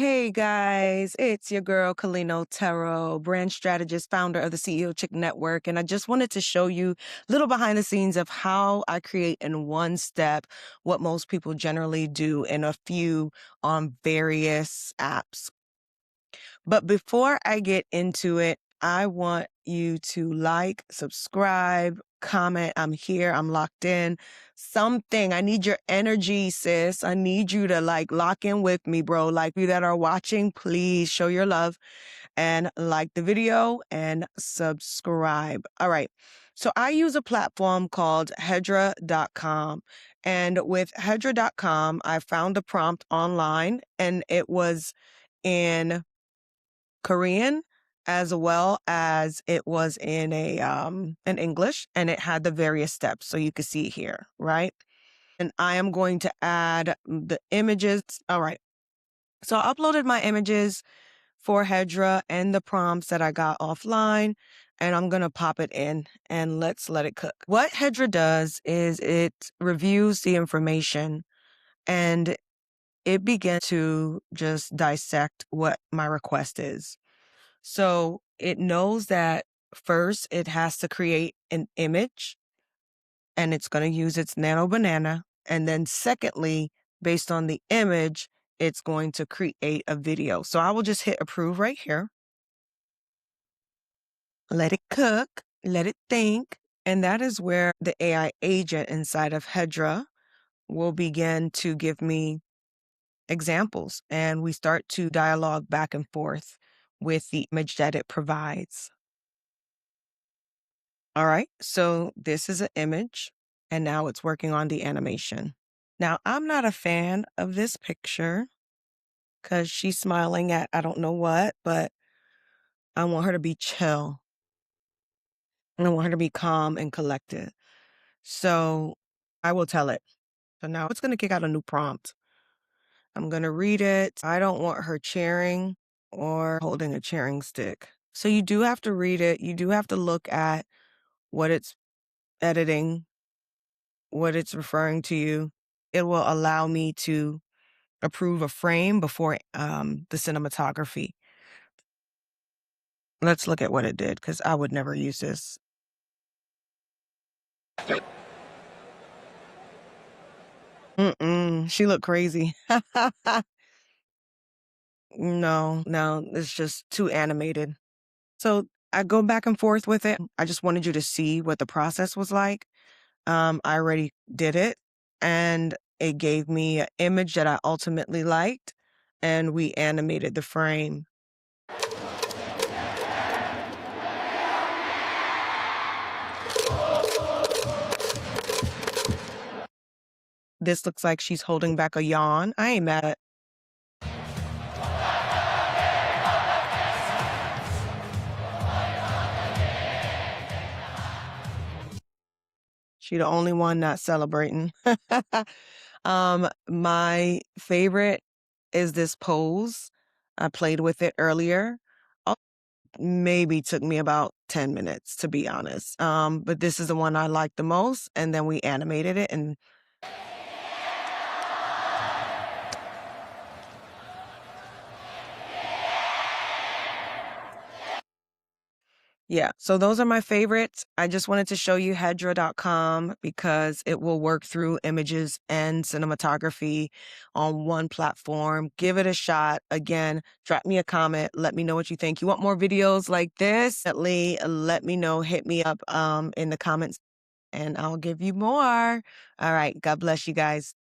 Hey guys, it's your girl Kalino Taro, brand strategist, founder of the CEO Chick Network. And I just wanted to show you a little behind the scenes of how I create in one step what most people generally do in a few on various apps. But before I get into it, I want you to like, subscribe, comment. I'm here. I'm locked in. Something. I need your energy, sis. I need you to lock in with me, bro. Like you that are watching, please show your love and like the video and subscribe. All right. So I use a platform called Hedra.com. And with Hedra.com, I found a prompt online and it was in Korean as well as it was in English, and it had the various steps. So you can see here, right? And I am going to add the images. All right. So I uploaded my images for Hedra and the prompts that I got offline, and I'm going to pop it in and let's let it cook. What Hedra does is it reviews the information and it begins to just dissect what my request is. So it knows that first it has to create an image and it's going to use its nano banana. And then secondly, based on the image, it's going to create a video. So I will just hit approve right here. Let it cook, let it think. And that is where the AI agent inside of Hedra will begin to give me examples. And we start to dialogue back and forth with the image that it provides. All right, so this is an image, and now it's working on the animation. Now, I'm not a fan of this picture because she's smiling at I don't know what, but I want her to be chill. And I want her to be calm and collected. So I will tell it. So now it's going to kick out a new prompt. I'm going to read it. I don't want her cheering or holding a cheering stick. So you do have to read it. You do have to look at what it's editing, what it's referring to you. It will allow me to approve a frame before the cinematography. Let's look at what it did because I would never use this. She looked crazy. No, it's just too animated. So I go back and forth with it. I just wanted you to see what the process was like. I already did it and it gave me an image that I ultimately liked and we animated the frame. This looks like she's holding back a yawn. I ain't mad at. She the only one not celebrating. My favorite is this pose. I played with it earlier. Maybe took me about 10 minutes, to be honest. But this is the one I like the most. And then we animated it and yeah, so those are my favorites. I just wanted to show you Hedra.com because it will work through images and cinematography on one platform. Give it a shot. Again, drop me a comment. Let me know what you think. You want more videos like this? Let me know. Hit me up in the comments and I'll give you more. All right. God bless you guys.